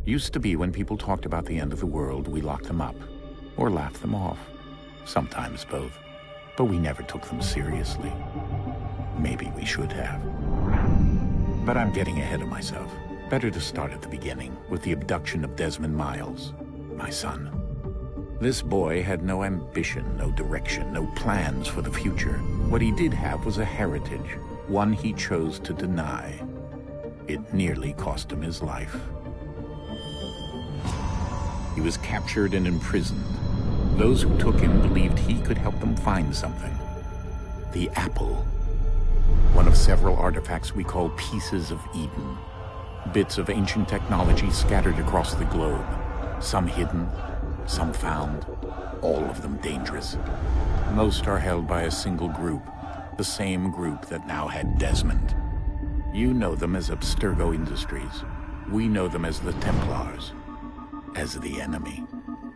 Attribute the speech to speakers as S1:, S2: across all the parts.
S1: Used to be when people talked about the end of the world, we locked them up, or laughed them off. Sometimes both. But we never took them seriously. Maybe we should have. But I'm getting ahead of myself. Better to start at the beginning, with the abduction of Desmond Miles, my son. This boy had no ambition, no direction, no plans for the future. What he did have was a heritage, one he chose to deny. It nearly cost him his life. He was captured and imprisoned. Those who took him believed he could help them find something. The apple. One of several artifacts we call pieces of Eden. Bits of ancient technology scattered across the globe. Some hidden, some found, all of them dangerous. Most are held by a single group, the same group that now had Desmond. You know them as Abstergo Industries. We know them as the Templars, as the enemy.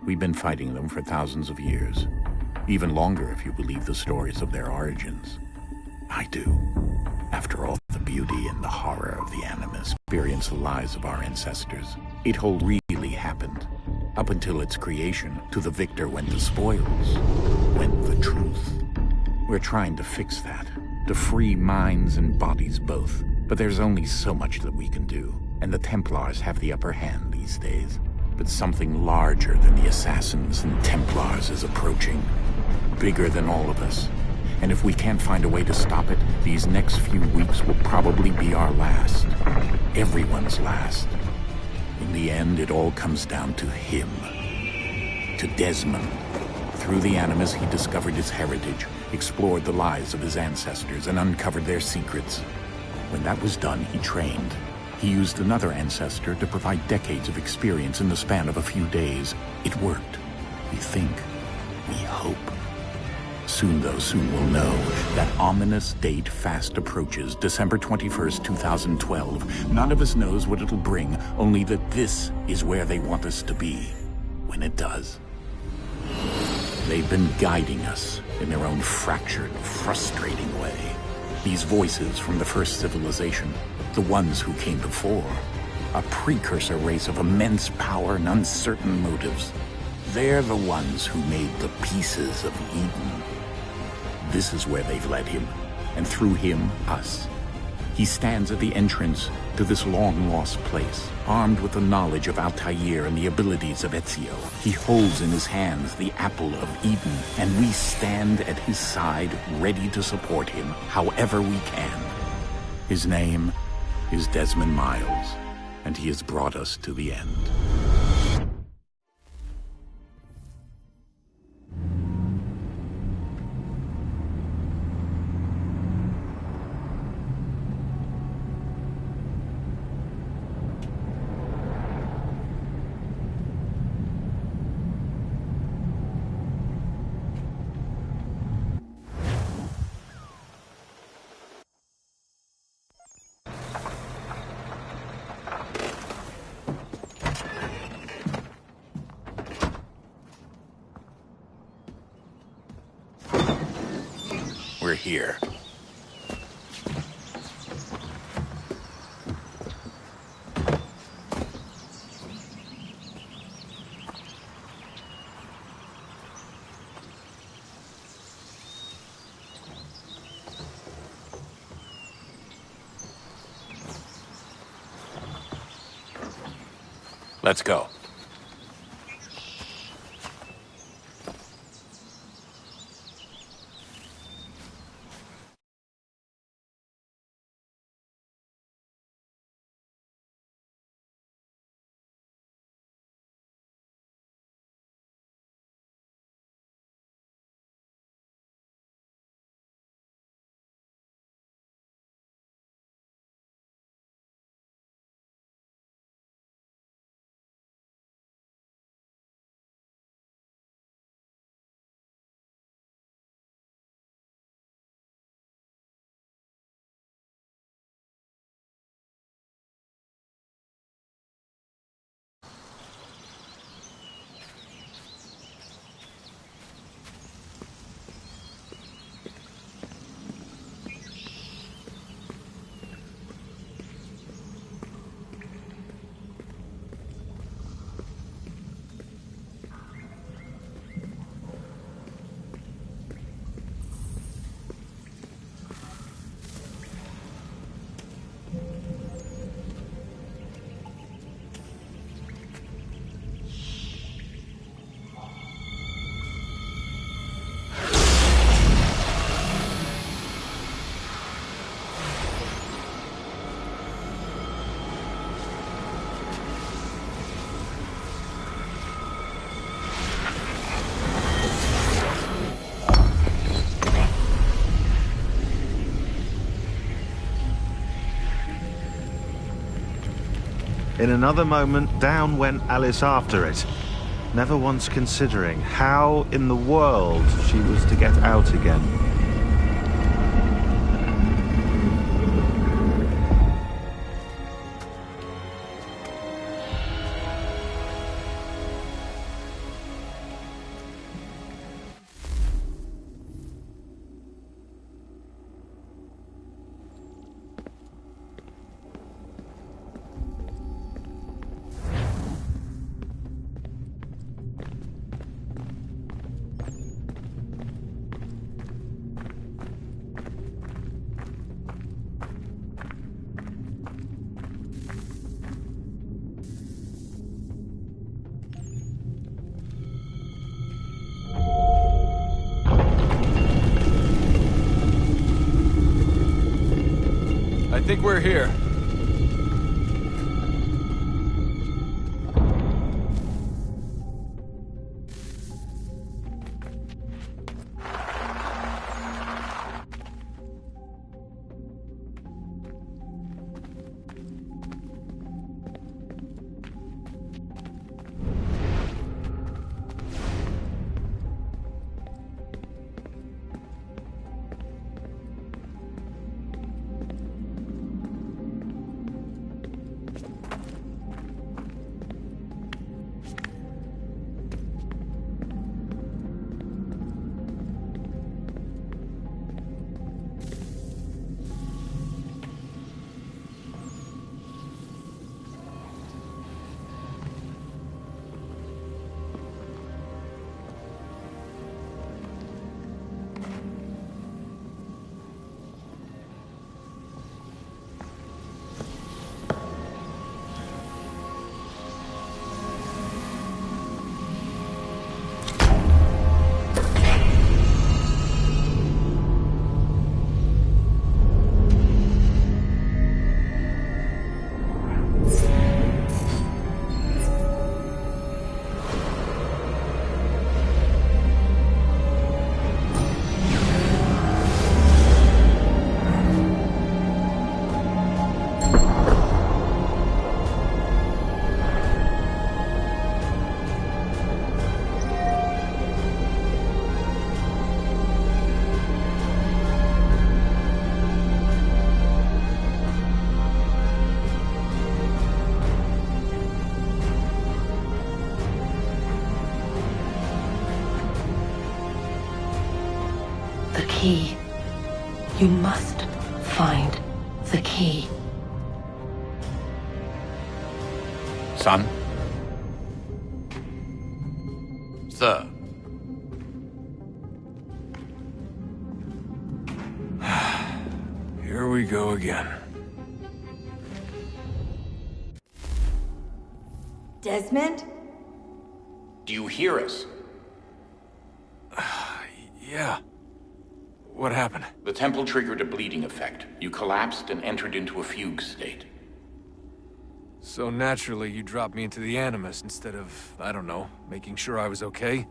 S1: We've been fighting them for thousands of years, even longer if you believe the stories of their origins. I do. After all the beauty and the horror of the Animus experience the lives of our ancestors, it all really happened. Up until its creation, to the victor went the spoils, went the truth. We're trying to fix that, to free minds and bodies both. But there's only so much that we can do, and the Templars have the upper hand these days. But something larger than the Assassins and Templars is approaching, bigger than all of us. And if we can't find a way to stop it, these next few weeks will probably be our last. Everyone's last. In the end, it all comes down to him. To Desmond. Through the Animus, he discovered his heritage, explored the lives of his ancestors, and uncovered their secrets. When that was done, he trained. He used another ancestor to provide decades of experience in the span of a few days. It worked. We think. We hope. Soon, though, soon we'll know. That ominous date fast approaches, December 21st, 2012. None of us knows what it'll bring, only that this is where they want us to be, when it does. They've been guiding us in their own fractured, frustrating way. These voices from the first civilization, the ones who came before, a precursor race of immense power and uncertain motives. They're the ones who made the pieces of Eden. This is where they've led him, and through him, us. He stands at the entrance to this long-lost place, armed with the knowledge of Altair and the abilities of Ezio. He holds in his hands the apple of Eden, and we stand at his side, ready to support him however we can. His name is Desmond Miles, and he has brought us to the end. We're here. Let's go.
S2: In another moment, down went Alice after it, never once considering how in the world she was to get out again.
S3: I think we're here.
S4: The key. You must find the key.
S1: Son?
S3: Sir. Here we go again.
S5: Desmond?
S1: Do you hear us?
S3: Yeah. What happened?
S1: The temple triggered a bleeding effect. You collapsed and entered into a fugue state.
S3: So naturally, you dropped me into the Animus instead of, I don't know, making sure I was okay?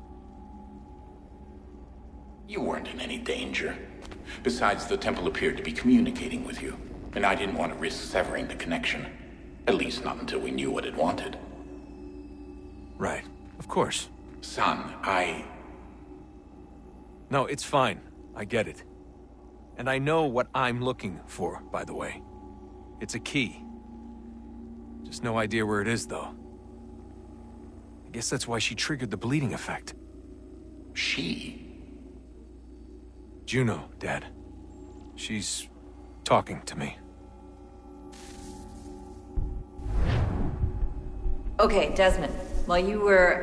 S1: You weren't in any danger. Besides, the temple appeared to be communicating with you, and I didn't want to risk severing the connection. At least not until we knew what it wanted.
S3: Right. Of course.
S1: Son,
S3: No, it's fine. I get it. And I know what I'm looking for, by the way. It's a key. Just no idea where it is, though. I guess that's why she triggered the bleeding effect.
S1: She?
S3: Juno, Dad. She's talking to me.
S5: Okay, Desmond. While you were,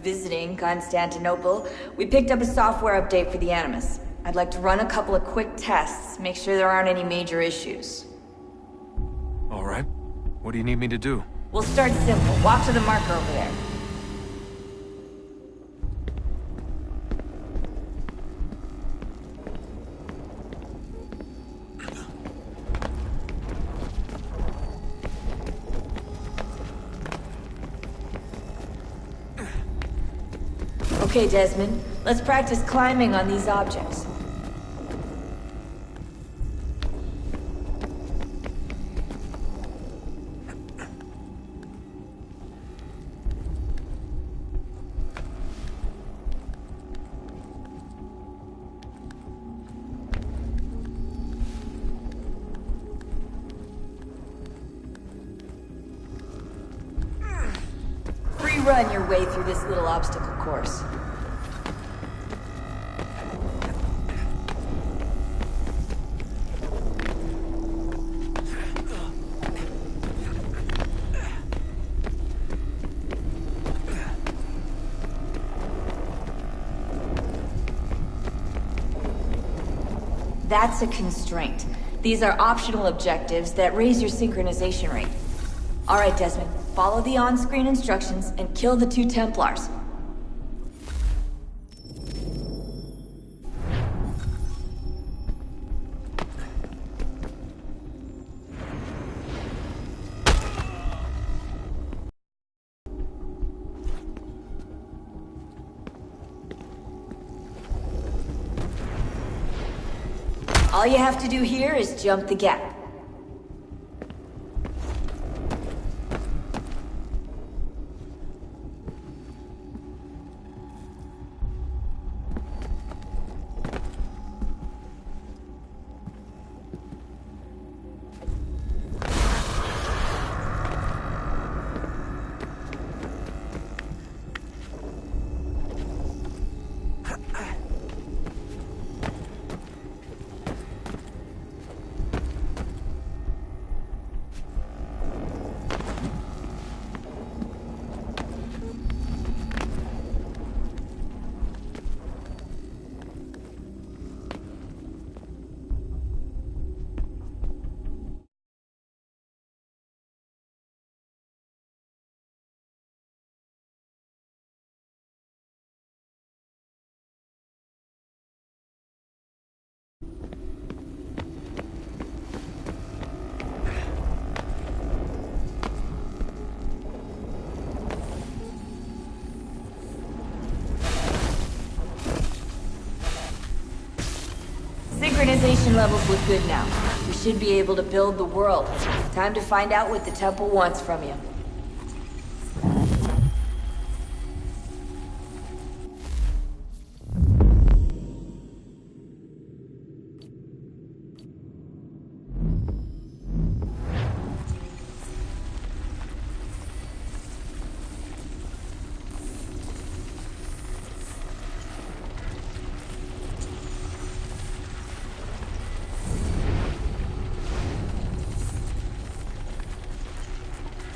S5: visiting Constantinople, we picked up a software update for the Animus. I'd like to run a couple of quick tests, make sure there aren't any major issues.
S3: All right. What do you need me to do?
S5: We'll start simple. Walk to the marker over there. Okay, Desmond. Let's practice climbing on these objects. run your way through this little obstacle course. That's a constraint. These are optional objectives that raise your synchronization rate. All right, Desmond. Follow the on-screen instructions and kill the 2 Templars. All you have to do here is jump the gap. Synchronization levels look good now. We should be able to build the world. Time to find out what the temple wants from you.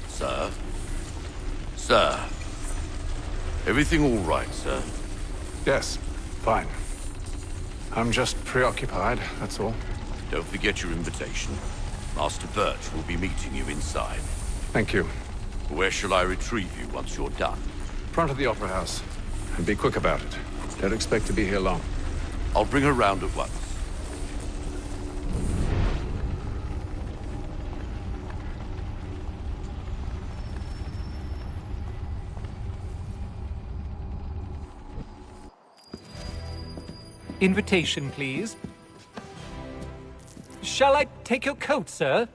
S6: Sir? Sir? Everything all right, sir?
S3: Yes, fine. I'm just preoccupied, that's all.
S6: Don't forget your invitation. Master Birch will be meeting you inside.
S3: Thank you.
S6: Where shall I retrieve you once you're done?
S3: Front of the Opera House. And be quick about it. Don't expect to be here long.
S6: I'll bring her round at once.
S7: Invitation, please. Shall I take your coat, sir?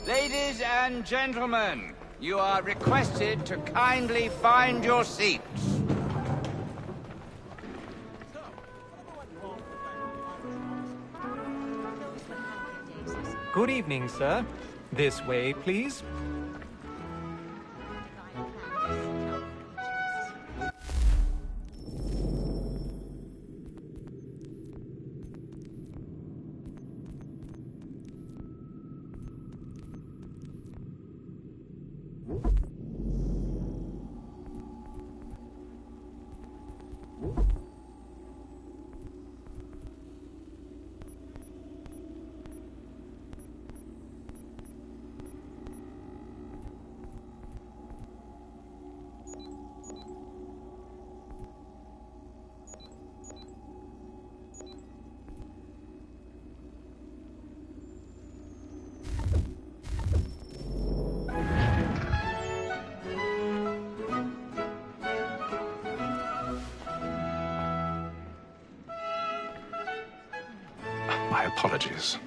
S8: Ladies and gentlemen, you are requested to kindly find your seats.
S7: Good evening, sir. This way, please.
S3: My apologies.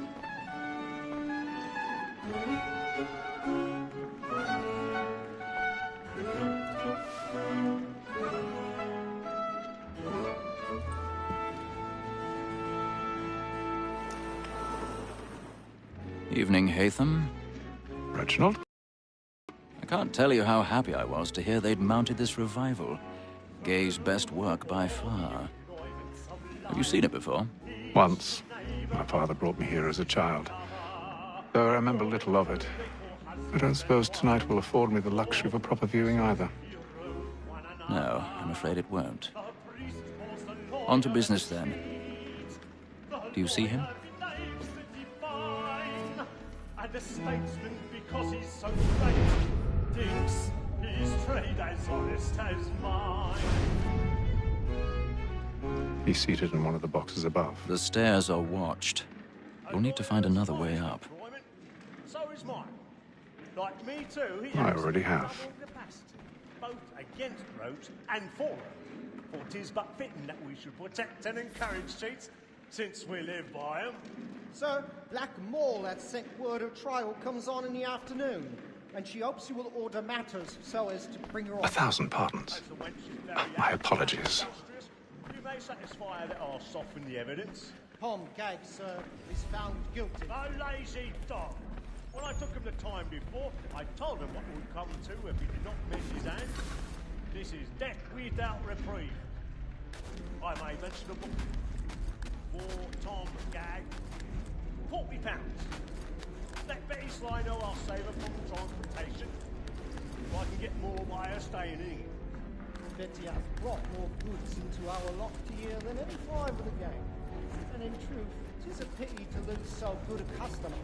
S9: Evening, Hatham.
S10: Reginald?
S9: I can't tell you how happy I was to hear they'd mounted this revival. Gay's best work by far. Have you seen it before?
S10: Once. My father brought me here as a child. Though I remember little of it. I don't suppose tonight will afford me the luxury of a proper viewing either.
S9: No, I'm afraid it won't. On to business then. Do you see him?
S11: And a statesman because he's so great thinks his trade as honest as mine.
S10: He's seated in one of the boxes above.
S9: The stairs are watched. You'll need to find another way up.
S11: So is mine. Like me too, he
S10: I already have.
S11: capacity, both against roads and for them. For 'tis but fitting that we should protect and encourage cheats, since we live by 'em.
S12: Sir, Black Mall had sent word of trial comes on in the afternoon, and she hopes you will order matters so as to bring her on.
S10: 1,000 pardons. My apologies.
S11: You may satisfy her that I'll soften the evidence.
S12: Tom Gag, sir, is found guilty.
S11: A lazy dog. When I took him the time before, I told him what would come to if he did not mend his hand. This is death without reprieve. I may mention the book. For Tom Gag, £40. Let Betty Sly know I'll save her from transportation. If I can get more by her staying in.
S12: Betty has brought more goods into our lofty year than any five of the gang. And in truth, 'tis a pity to lose so good a customer.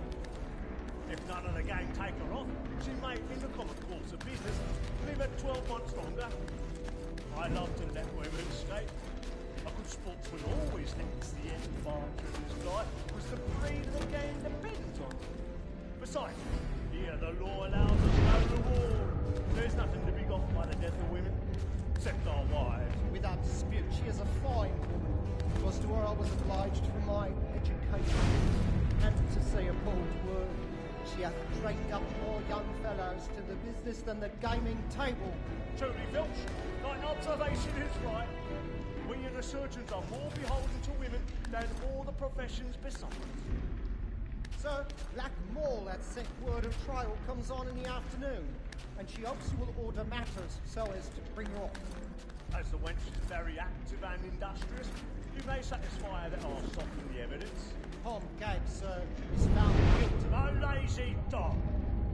S11: If none of the gang take her off, she may, in the common course of business, leave her 12 months longer. I love to let women escape. A good sportsman always thinks the end barge of his life was the breed of the game depends on. Besides, here the law allows us no reward. There's nothing to be got by the death of women, except our wives.
S12: Without dispute, she is a fine woman. 'Twas to her I was obliged for my education. And to say a bold word, she hath trained up more young fellows to the business than the gaming table.
S11: Truly, Filch, thine observation is right. We and the surgeons are more beholden to women than all the professions besides.
S12: Sir, Black Mall had sent word of trial comes on in the afternoon, and she hopes you will order matters so as to bring her off.
S11: As the wench is very active and industrious, you may satisfy her that I'll soften the evidence.
S12: Tom Gag, sir, is found guilty.
S11: A lazy dog.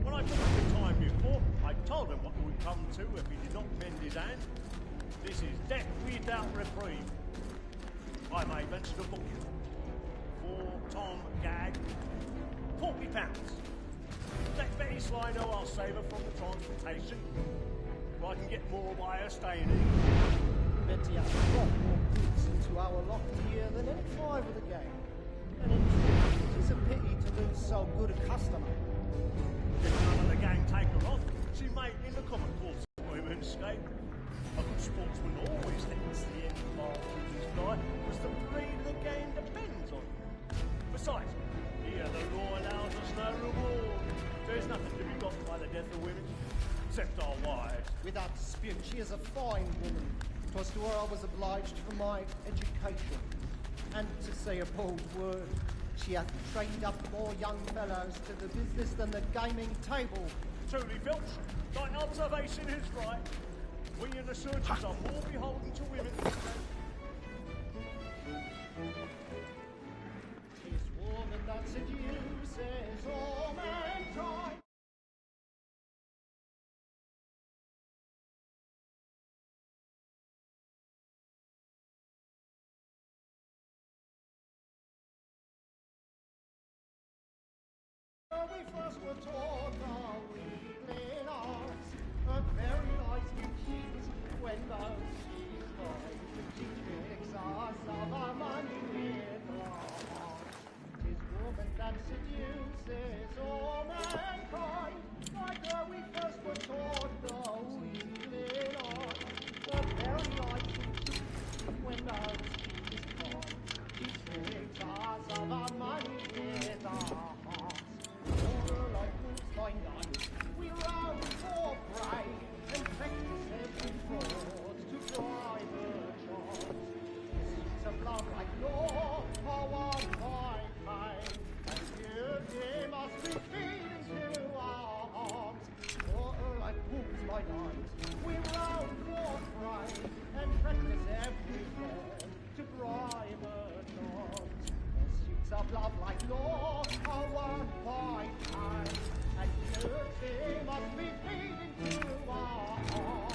S11: When I took him the time before, I told him what would come to if he did not mend his hand. This is death without reprieve. I may mention a book. For Tom Gag, £40. Let Betty Sly know I'll save her from the transportation. If I can get more by her staying in.
S12: Betty has brought more goods into our lofty year than any five of the gang. And in truth, 'tis a pity to lose so good a customer.
S11: If none of the gang take her off, she may, in the common course of women, escape. A good sportsman always thinks the end barge of his life was the breed of the game depends on. Besides, here the law allows us no reward. There's nothing to be got by the death of women, except our wives.
S12: Without dispute, she is a fine woman. 'Twas to her I was obliged for my education. And to say a bold word, she hath trained up more young fellows to the business than the gaming table.
S11: Truly, Filch, thine observation is right. We and the surgeons are more beholden to women.
S12: 'Tis woman that seduces all mankind. We first were taught our weakling arts, a very nice cheats when those cheats find the tricks us of our money with our hearts. 'Tis woman that seduces all mankind, like her we first were taught our weakling arts, a very nice cheats when those cheats find the tricks us of our money with our hearts. Like wolves find by night. We round war cries and practice everywhere to bribe a dog. Pursuits of love like law are won by time, and duty must be feeding to our hearts.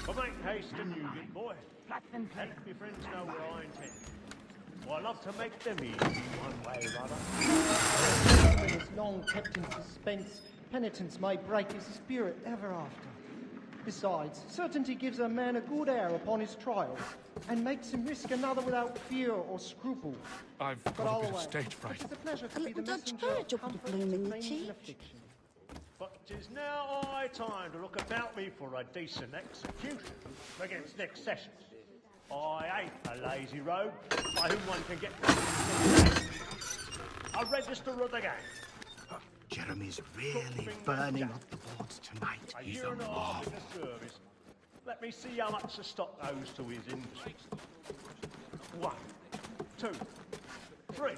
S11: But make haste and use it, boy. Help your friends know where I intend. Well, I love to make them easy one way or other.
S12: When it's long kept in suspense, penitence may break his spirit ever after. Besides, certainty gives a man a good air upon his trial, and makes him risk another without fear or scruple.
S10: I've
S12: But
S10: got a
S12: I'll
S10: bit of
S12: away.
S10: stage fright.
S12: It's a pleasure to
S13: A
S12: be the
S13: little Dutch
S12: messenger
S13: courage
S12: of
S13: will put a
S12: comfort
S13: bloom in
S12: to
S13: your
S12: friends
S13: cheek.
S12: affliction.
S11: But 'tis now high time to look about me for a decent execution against next sessions. I hate a lazy rogue by whom one can get a register of the gang.
S14: Jeremy's really burning up the boards tonight.
S11: A
S14: He's
S11: year
S14: a
S11: and a half in
S14: marvel.
S11: the service. Let me see how much the stock owes to his industry. 1, 2, 3,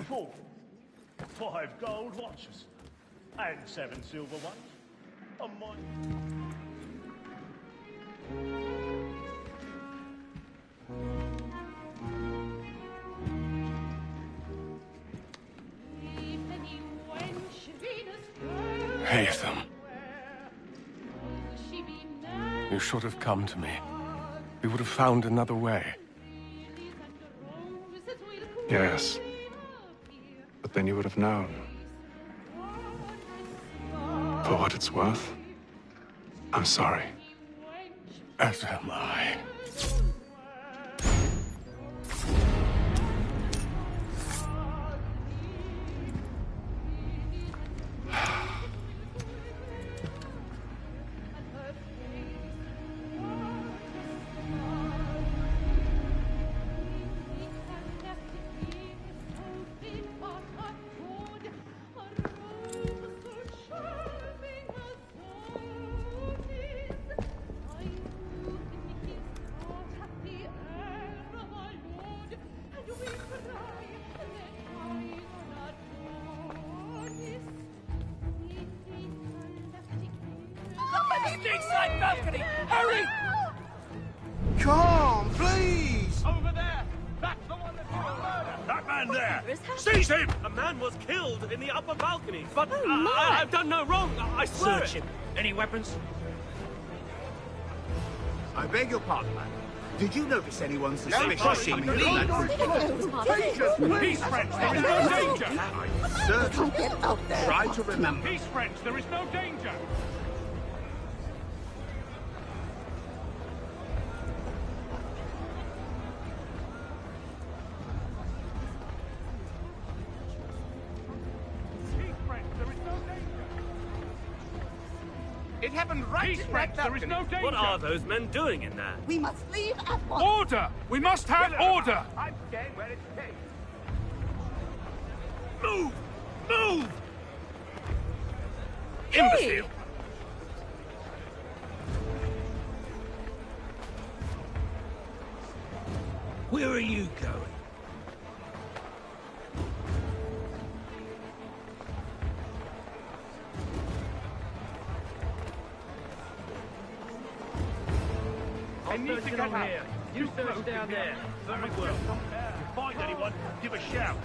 S11: 4, 5 gold watches, and 7 silver ones. And mine.
S10: Haytham. You should have come to me. We would have found another way. Yes. But then you would have known. For what it's worth, I'm sorry. As am I.
S15: Inside balcony! Hurry!
S14: Come, please!
S11: Over there! That's the one that did the murder!
S6: That man there! Seize him!
S11: A man was killed in the upper balcony, but
S15: my.
S11: I've done no wrong. I swear
S15: Search him. Any weapons?
S14: I beg your pardon, man. Did you notice anyone suspicious
S15: crushing,
S14: coming in that room?
S11: Peace, friends! There is no danger!
S14: I certainly try to remember.
S11: Peace, friends! There is no danger!
S8: It happened right in that balcony.
S11: What are those men doing in there?
S13: We must leave at once.
S10: Order! We must have order!
S8: I'm staying where it stays.
S6: Move! Move!
S10: Imbecile!
S15: Where are you going? need to get out. Here. You search down there. Very well.
S11: If you find anyone, give a shout.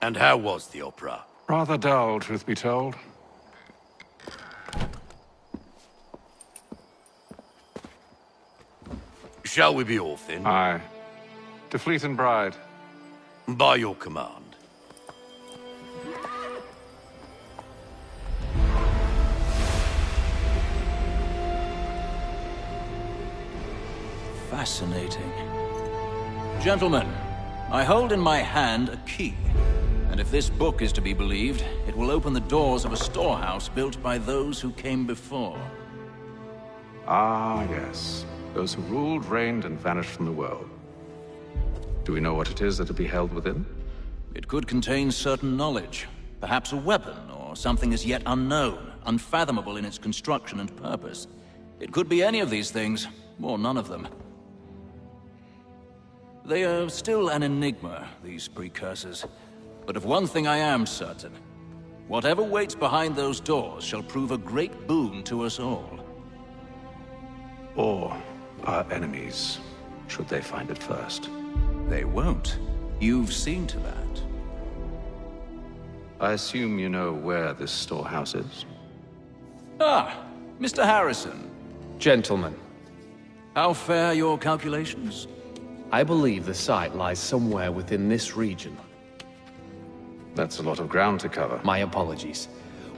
S6: And how was the opera?
S10: Rather dull, truth be told.
S6: Shall we be off then?
S10: Aye. To Fleet and Bride.
S6: By your command.
S9: Fascinating. Gentlemen, I hold in my hand a key. And if this book is to be believed, it will open the doors of a storehouse built by those who came before.
S10: Ah, yes. Those who ruled, reigned, and vanished from the world. Do we know what it is that will be held within?
S9: It could contain certain knowledge. Perhaps a weapon, or something as yet unknown, unfathomable in its construction and purpose. It could be any of these things, or none of them. They are still an enigma, these precursors. But of one thing I am certain. Whatever waits behind those doors shall prove a great boon to us all.
S10: Or our enemies, should they find it first.
S9: They won't. You've seen to that.
S10: I assume you know where this storehouse is?
S9: Ah, Mr. Harrison.
S13: Gentlemen,
S9: How fare your calculations?
S13: I believe the site lies somewhere within this region.
S10: That's a lot of ground to cover.
S13: My apologies.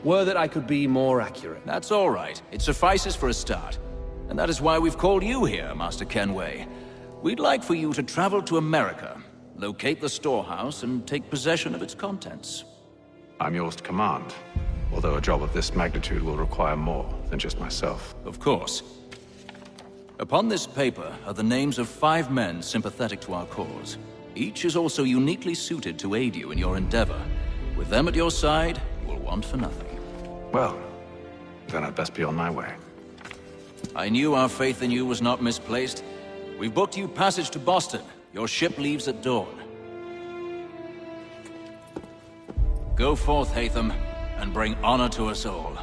S13: Were that I could be more accurate.
S9: That's all right. It suffices for a start. And that is why we've called you here, Master Kenway. We'd like for you to travel to America, locate the storehouse, and take possession of its contents.
S10: I'm yours to command, although a job of this magnitude will require more than just myself.
S9: Of course. Upon this paper are the names of 5 men sympathetic to our cause. Each is also uniquely suited to aid you in your endeavor. With them at your side, you will want for nothing.
S10: Well, then I'd best be on my way.
S9: I knew our faith in you was not misplaced. We've booked you passage to Boston. Your ship leaves at dawn. Go forth, Hatham, and bring honor to us all.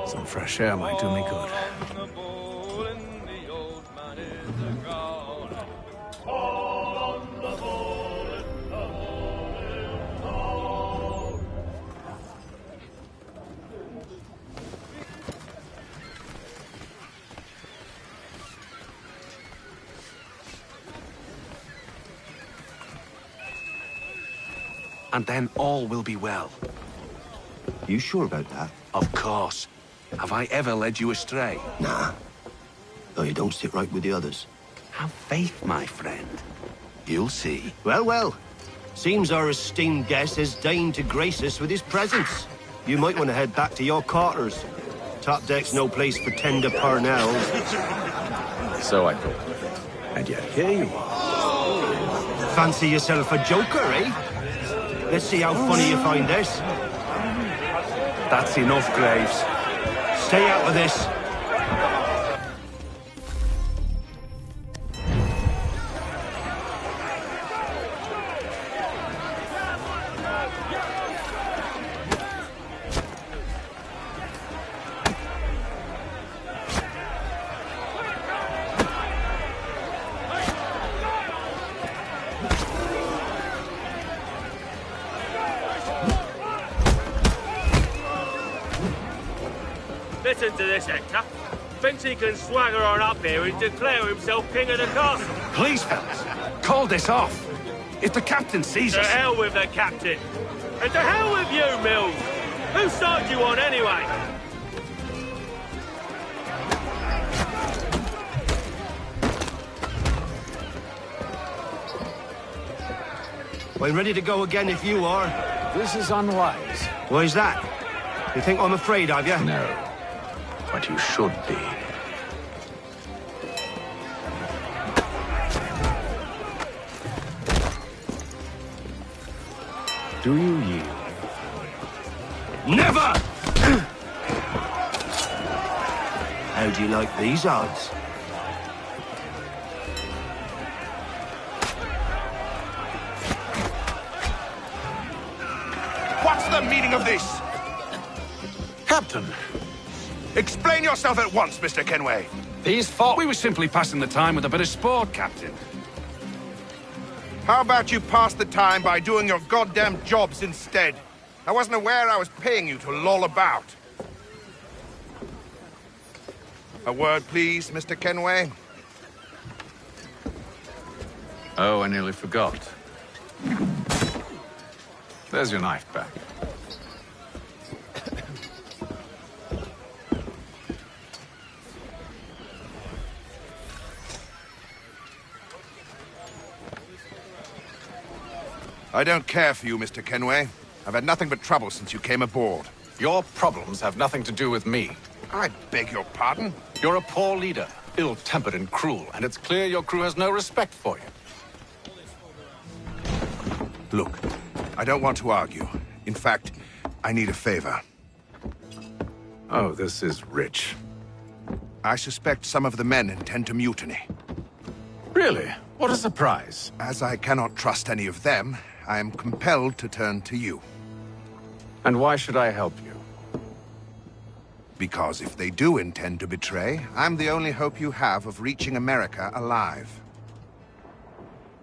S10: Some fresh air might do me good.
S16: And then all will be well.
S17: You sure about that?
S16: Of course. Have I ever led you astray?
S17: Nah. Though you don't sit right with the others.
S16: Have faith, my friend. You'll see.
S17: Well, well. Seems our esteemed guest has deigned to grace us with his presence. You might want to head back to your quarters. Top deck's no place for tender parnells.
S10: So I thought. And yet here you are.
S17: Fancy yourself a joker, eh? Let's see how funny you find this.
S16: That's enough, Graves.
S17: Stay out of this.
S15: Listen to this, Hector. Thinks he can swagger on up here and declare himself king of the castle.
S10: Please, fellas, call this off. If the captain sees
S15: To
S10: us...
S15: hell with the captain. And to hell with you, Mills. Whose side you on, anyway?
S17: I'm ready to go again if you are.
S10: This is unwise.
S17: Why is that? You think I'm afraid of you?
S10: No, but you should be. Do you yield?
S17: Never! How do you like these odds?
S18: What's the meaning of this?
S10: Captain!
S18: Explain yourself at once, Mr. Kenway.
S10: These fought. We were simply passing the time with a bit of sport, Captain.
S18: How about you pass the time by doing your goddamn jobs instead? I wasn't aware I was paying you to loll about. A word, please, Mr. Kenway.
S10: Oh, I nearly forgot. There's your knife back.
S18: I don't care for you, Mr. Kenway. I've had nothing but trouble since you came aboard.
S10: Your problems have nothing to do with me.
S18: I beg your pardon?
S10: You're a poor leader, ill-tempered and cruel, and it's clear your crew has no respect for you.
S18: Look, I don't want to argue. In fact, I need a favor.
S10: Oh, this is rich.
S18: I suspect some of the men intend to mutiny.
S10: Really? What a surprise.
S18: As I cannot trust any of them, I am compelled to turn to you.
S10: And why should I help you?
S18: Because if they do intend to betray, I'm the only hope you have of reaching America alive.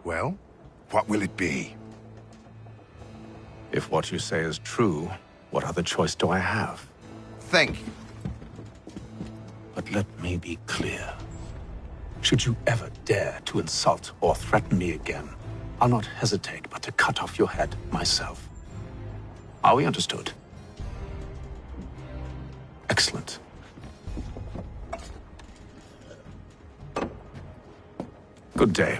S18: Well, what will it be?
S10: If what you say is true, what other choice do I have?
S18: Thank you.
S10: But let me be clear. Should you ever dare to insult or threaten me again, I'll not hesitate but to cut off your head myself. Are we understood? Excellent. Good day.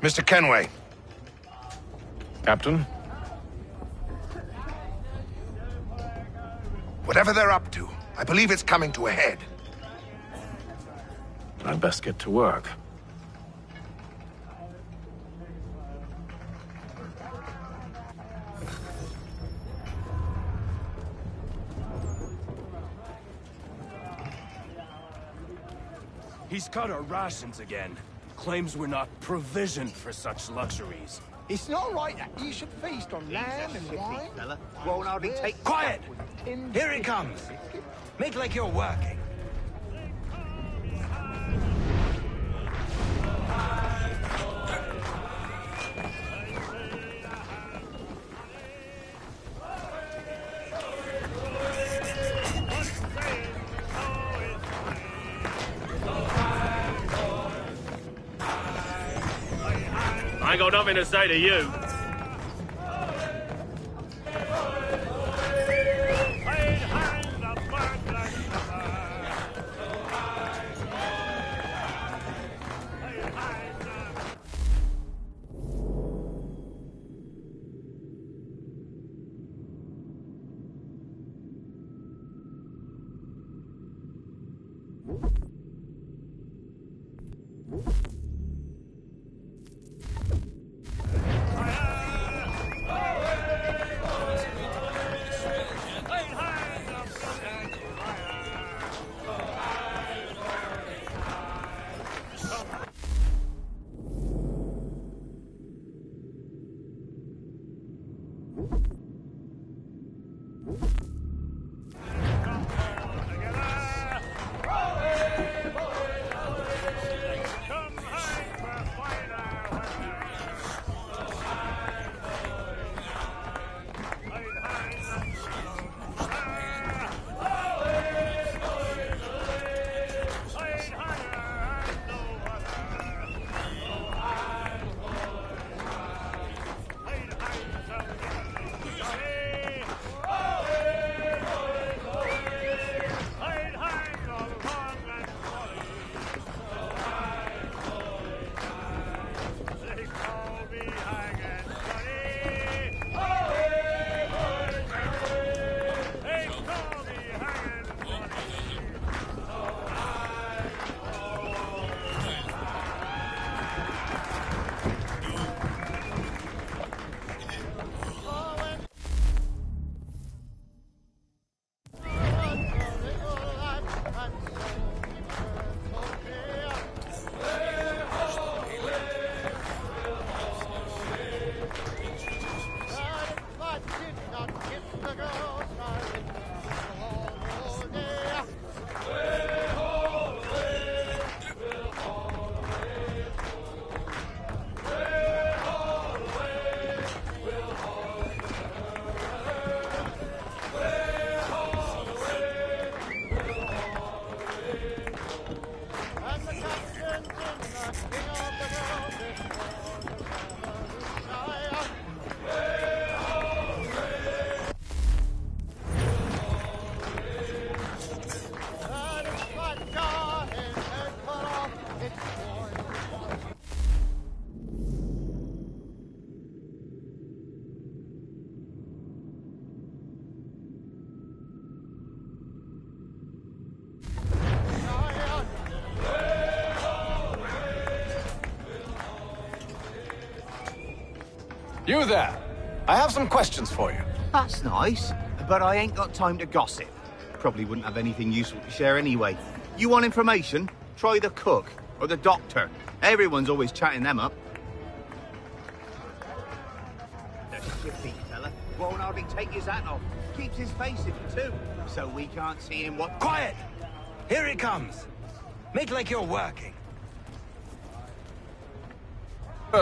S18: Mr. Kenway.
S10: Captain?
S18: Whatever they're up to, I believe it's coming to a head.
S10: I'd best get to work.
S19: He's cut our rations again. Claims we're not provisioned for such luxuries.
S14: It's not right that you should feast on lamb and wine.
S8: Won't hardly take...
S14: Quiet!
S8: Here he comes. Make like you're working.
S15: I ain't got nothing to say to you.
S20: You there! I have some questions for you.
S14: That's nice, but I ain't got time to gossip. Probably wouldn't have anything useful to share anyway. You want information? Try the cook or the doctor. Everyone's always chatting them up. The shifty fella won't hardly take his hat off. Keeps his face in too, so we can't see him what—
S19: Quiet! Here he comes. Make like you're working.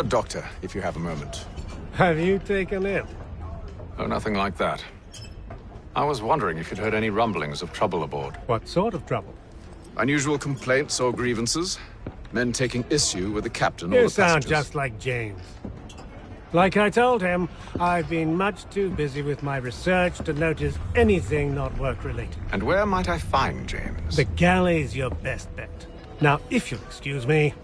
S20: Doctor, if you have a moment.
S11: Have you taken in?
S20: Oh, nothing like that. I was wondering if you'd heard any rumblings of trouble aboard.
S11: What sort of trouble?
S20: Unusual complaints or grievances? Men taking issue with the captain or
S11: You
S20: the
S11: sound
S20: passengers?
S11: just like James. Like I told him, I've been much too busy with my research to notice anything not work-related.
S20: And where might I find James?
S11: The galley's your best bet. Now, if you'll excuse me...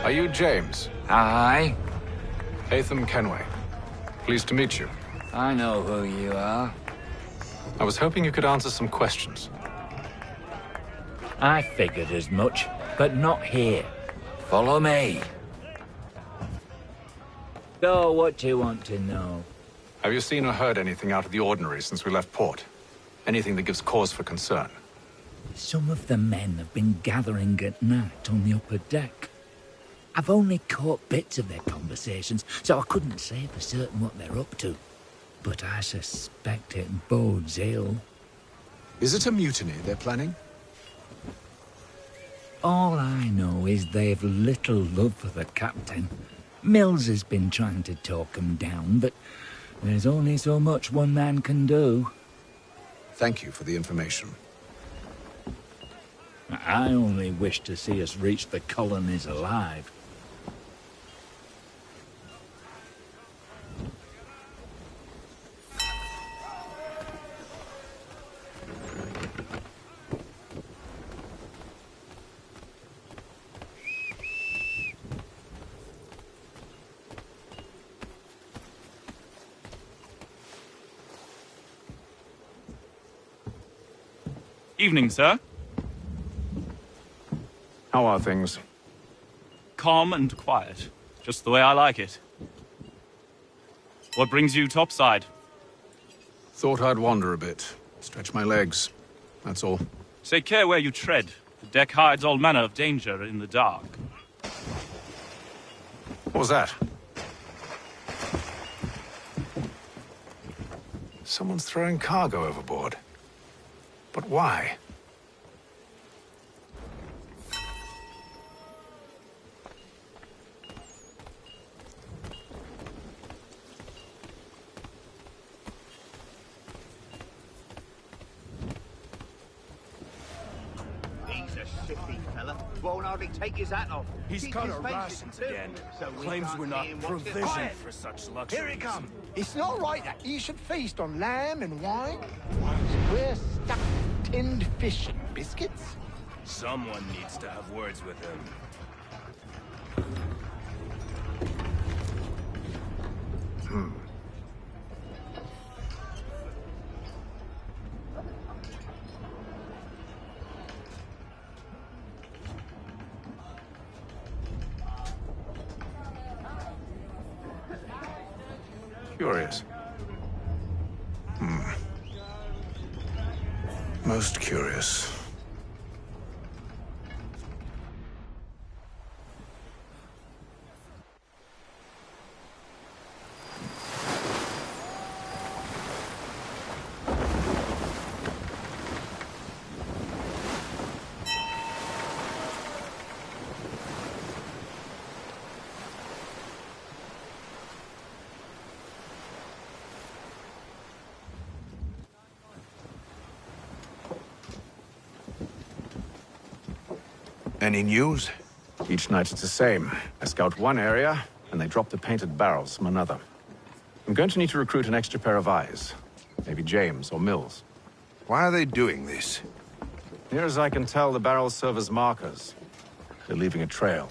S20: Are you James?
S21: Aye.
S20: Hatham Kenway. Pleased to meet you.
S21: I know who you are.
S20: I was hoping you could answer some questions.
S21: I figured as much, but not here. Follow me. So, what do you want to know?
S20: Have you seen or heard anything out of the ordinary since we left port? Anything that gives cause for concern?
S21: Some of the men have been gathering at night on the upper deck. I've only caught bits of their conversations, so I couldn't say for certain what they're up to. But I suspect it bodes ill.
S20: Is it a mutiny they're planning?
S21: All I know is they've little love for the captain. Mills has been trying to talk 'em down, but there's only so much one man can do.
S20: Thank you for the information.
S21: I only wish to see us reach the colonies alive.
S2: Evening, sir.
S20: How are things?
S2: Calm and quiet. Just the way I like it. What brings you topside?
S20: Thought I'd wander a bit. Stretch my legs. That's all.
S2: Take care where you tread. The deck hides all manner of danger in the dark.
S20: What was that? Someone's throwing cargo overboard. But why?
S14: He's a shifty fella. Won't hardly take his hat off.
S19: He's
S14: Keeps
S19: cut
S14: his
S19: our
S14: faces
S19: rations
S14: too,
S19: again.
S14: so we
S19: Claims
S14: can't
S19: we're
S14: see
S19: not
S14: him watch it.
S19: provisioned
S14: Quiet!
S19: for such luxuries.
S12: Here he comes. It's not right that he should feast on lamb and wine whilst we're stuck with tinned fish and biscuits.
S19: Someone needs to have words with him.
S20: Curious. Most curious.
S18: Any news?
S20: Each night it's the same. I scout one area, and they drop the painted barrels from another. I'm going to need to recruit an extra pair of eyes. Maybe James or Mills.
S18: Why are they doing this?
S20: Near as I can tell, the barrels serve as markers. They're leaving a trail.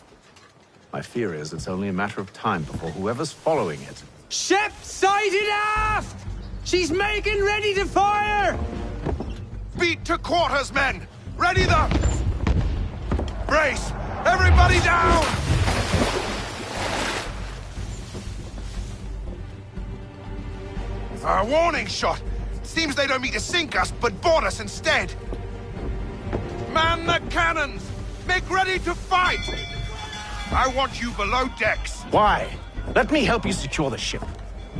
S20: My fear is it's only a matter of time before whoever's following it...
S22: Ship sighted aft! She's making ready to fire!
S18: Beat to quarters, men! Ready the... Brace! Everybody down! A warning shot! Seems they don't mean to sink us, but board us instead. Man the cannons! Make ready to fight! I want you below decks.
S10: Why? Let me help you secure the ship.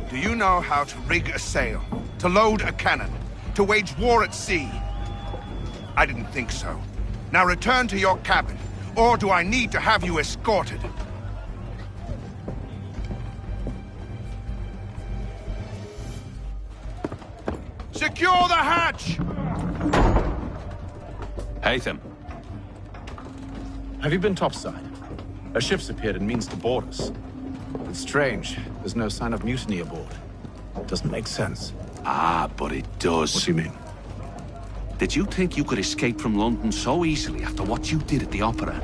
S18: Do you know how to rig a sail? To load a cannon? To wage war at sea? I didn't think so. Now return to your cabin, or do I need to have you escorted? Secure the hatch!
S9: Haytham.
S20: Have you been topside? A ship's appeared and means to board us. It's strange. There's no sign of mutiny aboard. It doesn't make sense.
S6: Ah, but it does.
S20: What do you mean?
S6: Did you think you could escape from London so easily after what you did at the opera?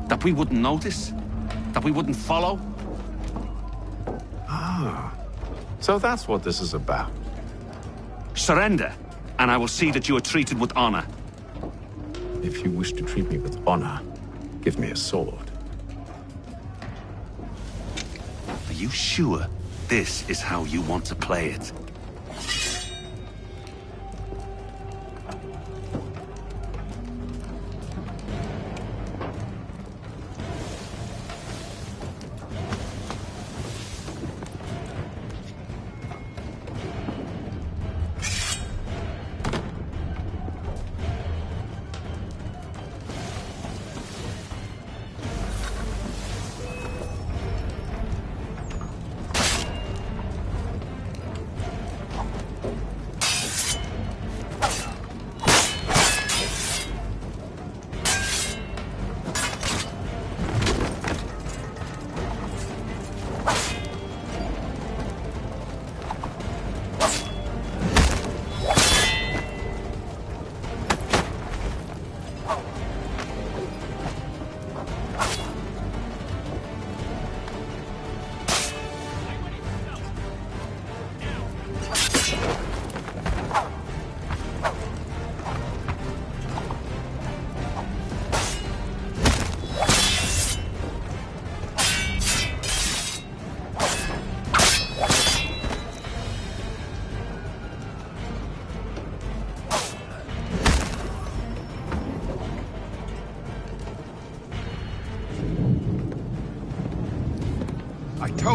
S6: That we wouldn't notice? That we wouldn't follow?
S20: Ah. So that's what this is about.
S6: Surrender, and I will see that you are treated with honor.
S20: If you wish to treat me with honor, give me a sword.
S6: Are you sure this is how you want to play it?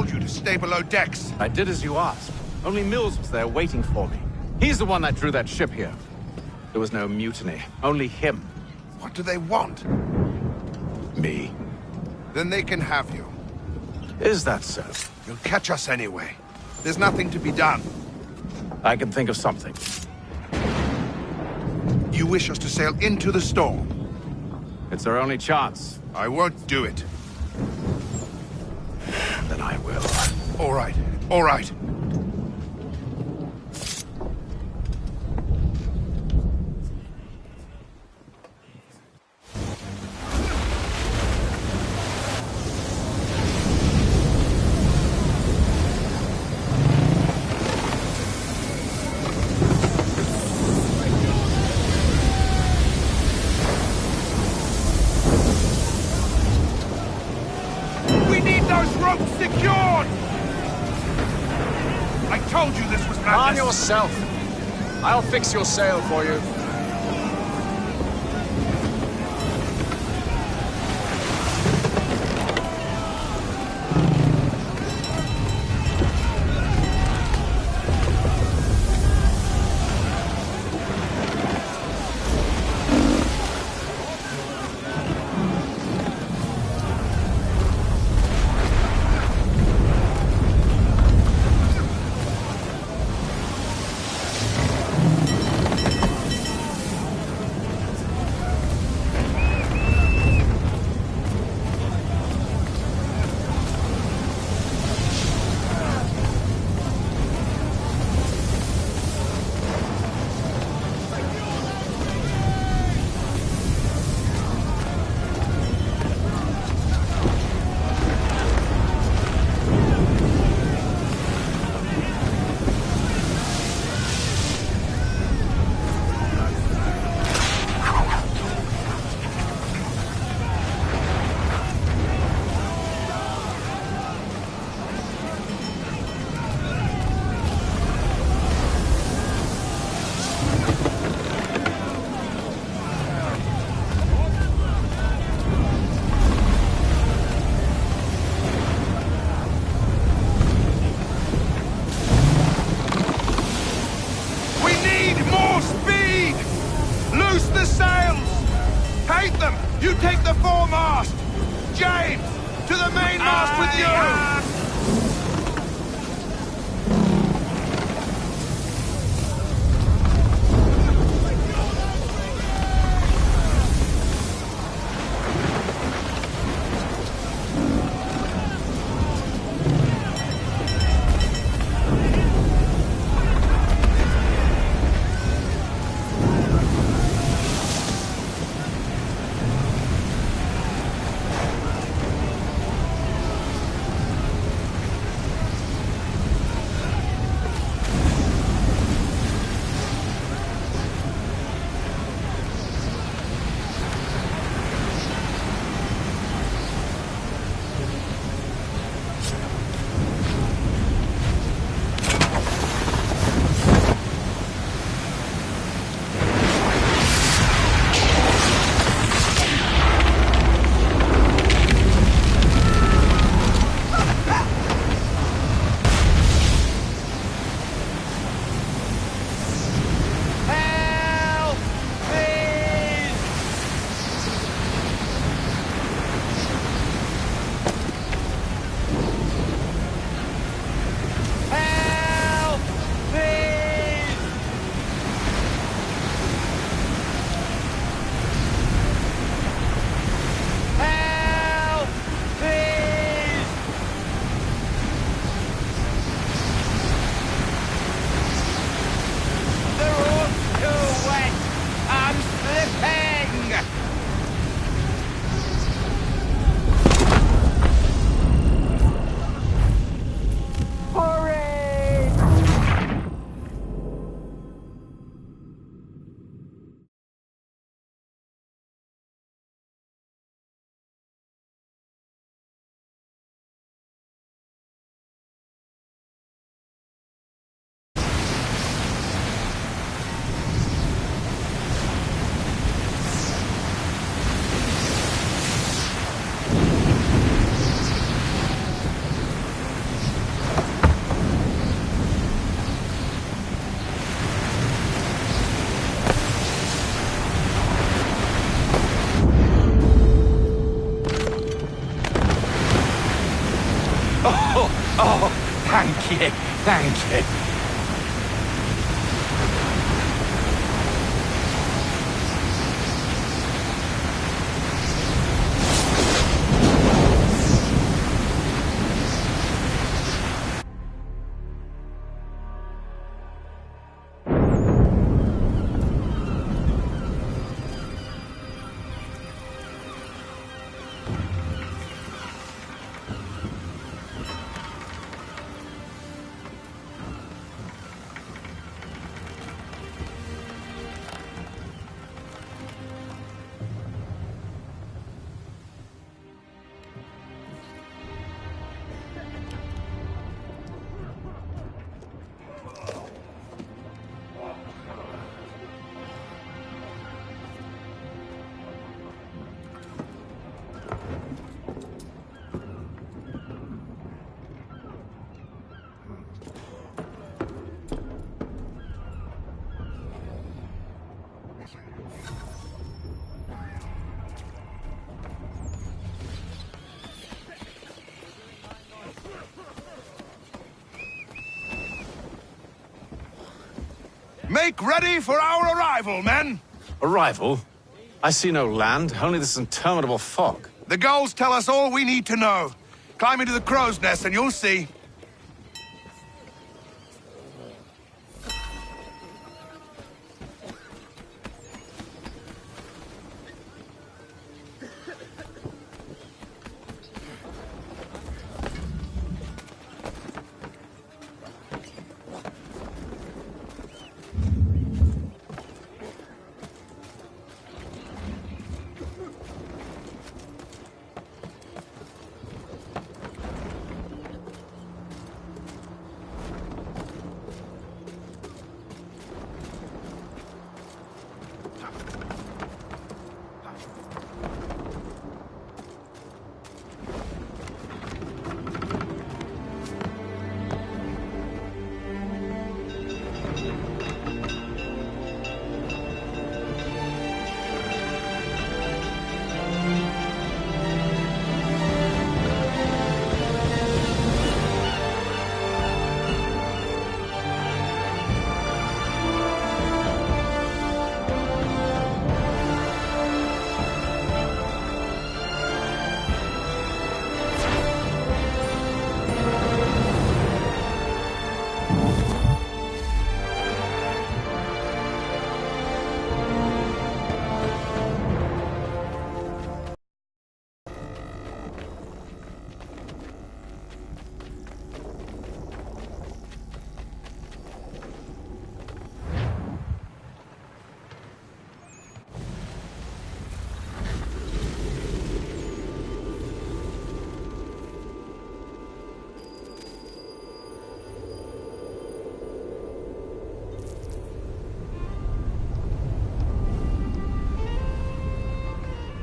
S18: told you to stay below decks.
S20: I did as you asked. Only Mills was there waiting for me. He's the one that drew that ship here. There was no mutiny, only him.
S18: What do they want?
S20: Me.
S18: Then they can have you.
S20: Is that so?
S18: You'll catch us anyway. There's nothing to be done.
S20: I can think of something.
S18: You wish us to sail into the storm?
S20: It's our only chance.
S18: I won't do it.
S20: Then I will.
S18: All right, all right.
S20: Calm yourself. I'll fix your sail for you.
S18: Oh, thank you, thank you. Make ready for our arrival, men!
S20: Arrival? I see no land, only this interminable fog.
S18: The gulls tell us all we need to know. Climb into the crow's nest and you'll see.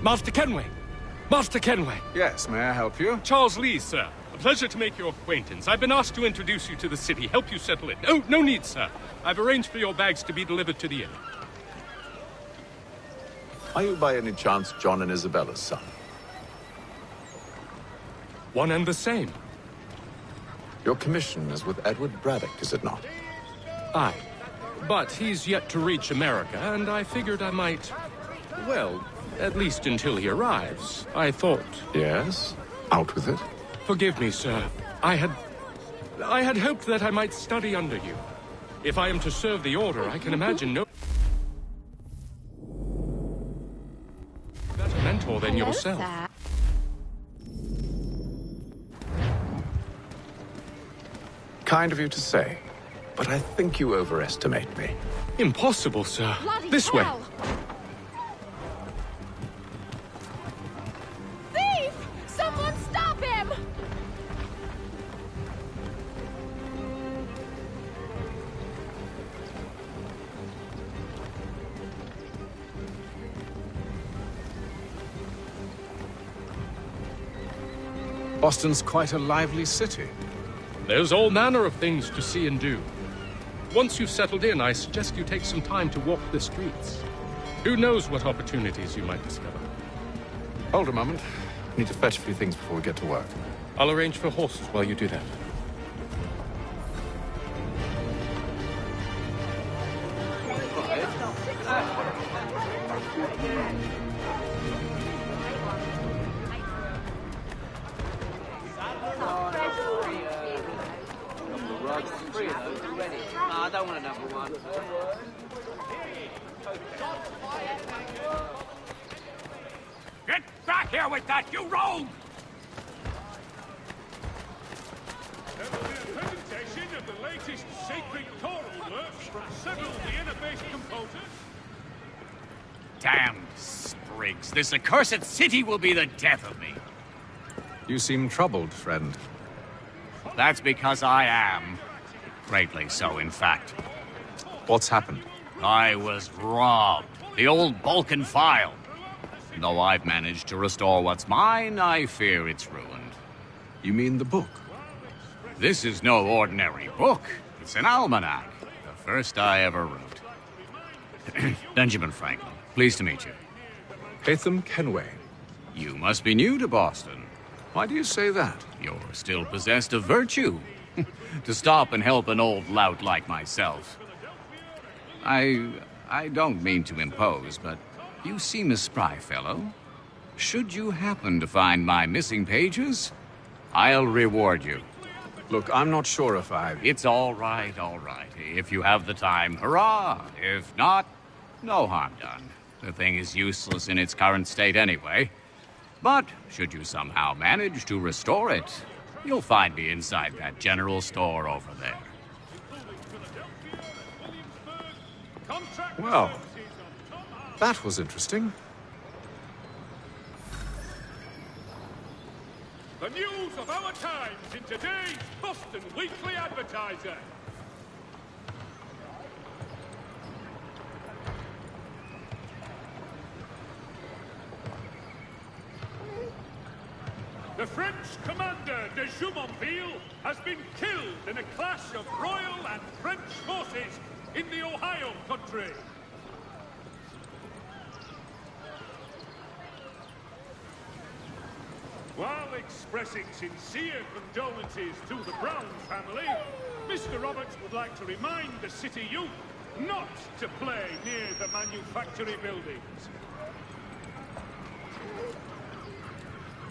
S19: Master Kenway! Master Kenway!
S20: Yes, may I help you?
S19: Charles Lee, sir. A pleasure to make your acquaintance. I've been asked to introduce you to the city, help you settle in. Oh, no need, sir. I've arranged for your bags to be delivered to the inn.
S20: Are you by any chance John and Isabella's son?
S19: One and the same.
S20: Your commission is with Edward Braddock, is it not?
S19: Aye. But he's yet to reach America, and I figured I might... Well, at least until he arrives, I thought...
S20: Yes? Out with it.
S19: Forgive me, sir. I had hoped that I might study under you. If I am to serve the Order, I can imagine no... better mentor than yourself.
S1: Sir.
S20: Kind of you to say, but I think you overestimate me.
S19: Impossible, sir.
S1: Bloody
S19: This
S1: hell.
S19: way.
S1: Thief! Someone stop him!
S20: Boston's quite a lively city.
S19: There's all manner of things to see and do. Once you've settled in, I suggest you take some time to walk the streets. Who knows what opportunities you might discover.
S20: Hold a moment. I need to fetch a few things before we get to work.
S19: I'll arrange for horses while you do that.
S8: I don't want another one.
S15: Get back here with that, you rogue!
S11: There will be a presentation of the latest sacred choral works from several Vienna-based composers.
S15: Damned sprigs. This accursed city will be the death of me.
S20: You seem troubled, friend.
S15: That's because I am. Greatly so, in fact.
S20: What's happened?
S15: I was robbed. The old Balkan file. Though I've managed to restore what's mine, I fear it's ruined.
S20: You mean the book?
S15: This is no ordinary book. It's an almanac. The first I ever wrote. Benjamin Franklin, pleased to meet you.
S20: Hatham Kenway.
S15: You must be new to Boston.
S20: Why do you say that?
S15: You're still possessed of virtue. To stop and help an old lout like myself. I don't mean to impose, but you seem a spry fellow. Should you happen to find my missing pages, I'll reward you.
S20: Look, I'm not sure if I...
S15: It's all right, all right. If you have the time, hurrah! If not, no harm done. The thing is useless in its current state anyway. But should you somehow manage to restore it, you'll find me inside that general store over there.
S20: Well, that was interesting.
S11: The news of our times in today's Boston Weekly Advertiser. The French commander de Jumonville has been killed in a clash of Royal and French forces in the Ohio country. While expressing sincere condolences to the Brown family, Mr. Roberts would like to remind the city youth not to play near the manufactory buildings.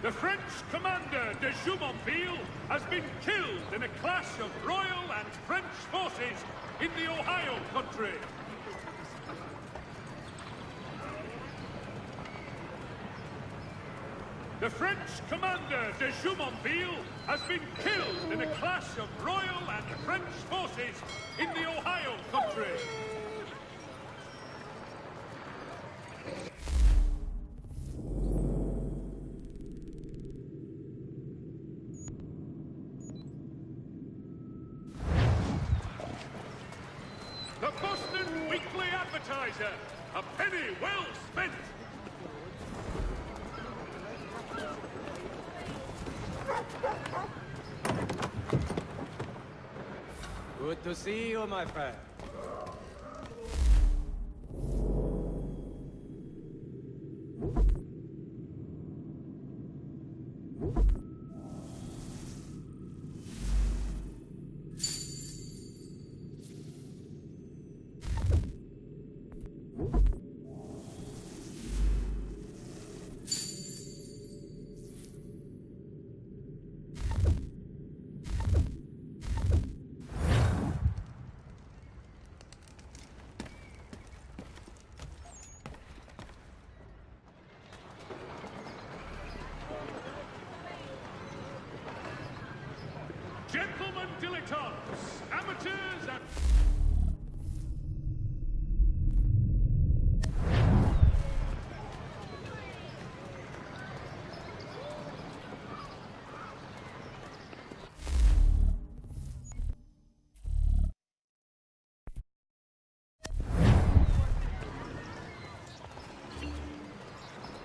S11: The French commander de Jumonville has been killed in a clash of Royal and French forces in the Ohio country. The French commander de Jumonville has been killed in a clash of Royal and French forces in the Ohio country. The Boston Weekly Advertiser, a penny well spent.
S4: Good to see you, my friend.
S11: Gentlemen dilettantes, amateurs and...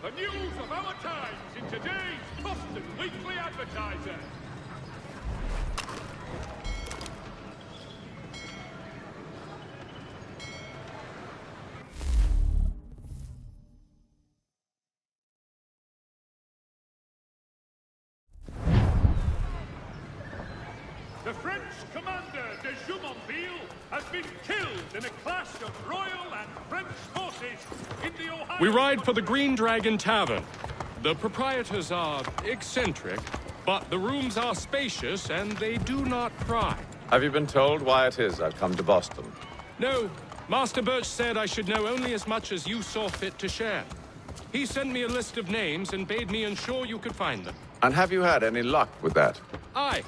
S11: The news of our times in today's Boston Weekly Advertiser.
S5: The French commander de Jumonville has been killed in a clash of Royal and French forces in the Ohio...
S19: We ride for the Green Dragon Tavern. The proprietors are eccentric, but the rooms are spacious and they do not pry.
S20: Have you been told why it is I've come to Boston?
S19: No. Master Birch said I should know only as much as you saw fit to share. He sent me a list of names and bade me ensure you could find them.
S20: And have you had any luck with that?
S19: Aye.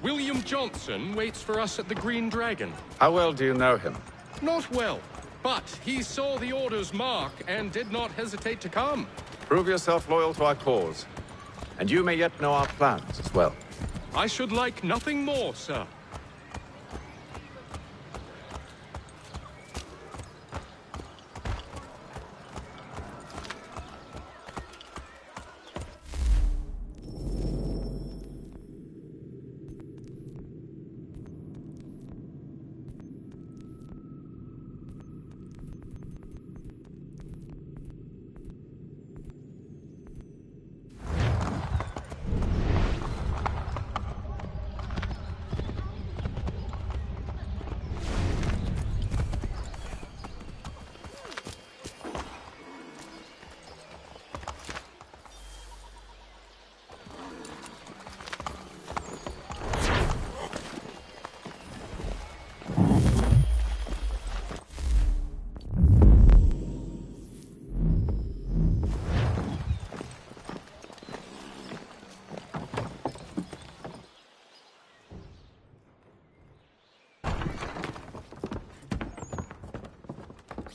S19: William Johnson waits for us at the Green Dragon.
S20: How well do you know him?
S19: Not well, but he saw the order's mark and did not hesitate to come.
S20: Prove yourself loyal to our cause. And you may yet know our plans as well.
S19: I should like nothing more, sir.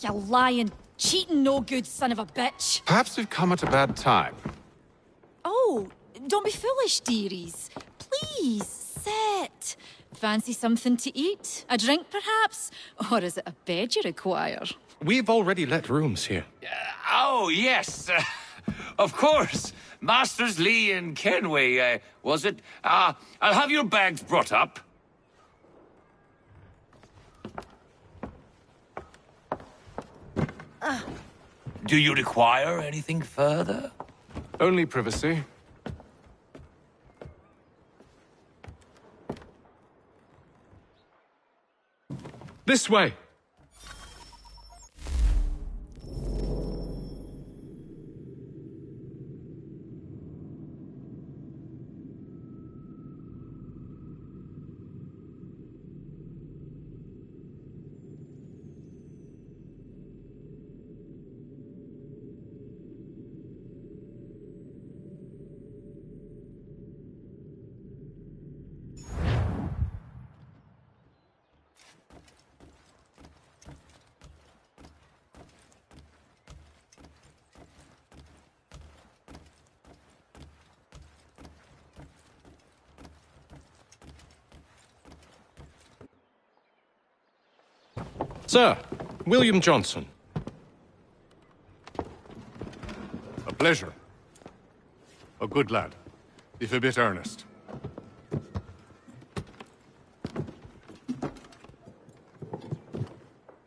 S1: You lying, cheating, no good son of a bitch.
S20: Perhaps we've come at a bad time.
S1: Oh, don't be foolish, dearies. Please, sit. Fancy something to eat? A drink, perhaps? Or is it a bed you require?
S19: We've already let rooms here.
S7: Oh, yes. Of course. Masters Lee and Kenway, was it? I'll have your bags brought up. Do you require anything further?
S20: Only privacy.
S19: This way. Sir, William Johnson.
S5: A pleasure. A good lad, if a bit earnest.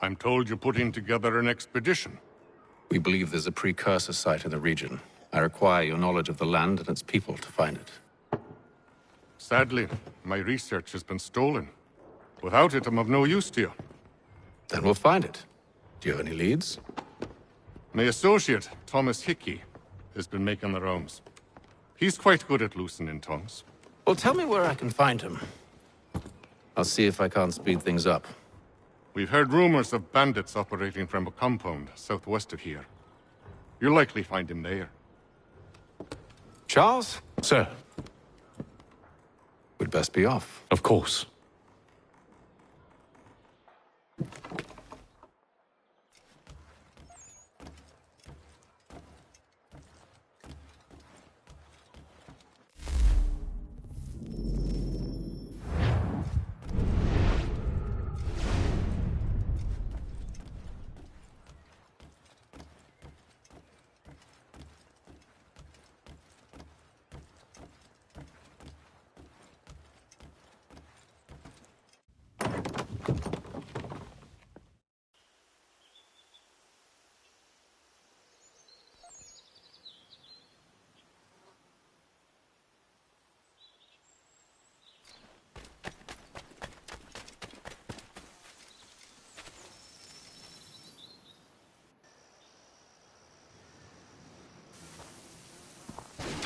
S5: I'm told you're putting together an expedition.
S20: We believe there's a precursor site in the region. I require your knowledge of the land and its people to find it.
S5: Sadly, my research has been stolen. Without it, I'm of no use to you.
S20: Then we'll find it. Do you have any leads?
S5: My associate, Thomas Hickey, has been making the rounds. He's quite good at loosening tongues.
S20: Well, tell me where I can find him. I'll see if I can't speed things up.
S5: We've heard rumors of bandits operating from a compound southwest of here. You'll likely find him there.
S20: Charles?
S19: Sir.
S20: We'd best be off.
S19: Of course.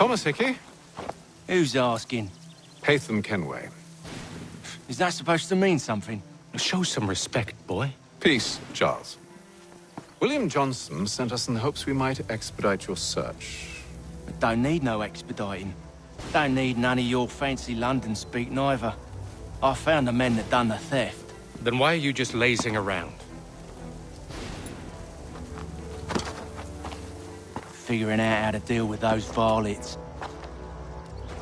S20: Thomas Hickey?
S3: Who's asking?
S20: Haytham Kenway.
S3: Is that supposed to mean something?
S19: Show some respect, boy.
S20: Peace, Charles. William Johnson sent us in the hopes we might expedite your search.
S3: I don't need no expediting. Don't need none of your fancy London speak neither. I found the men that done the theft.
S19: Then why are you just lazing around?
S3: Figuring out how to deal with those varlets.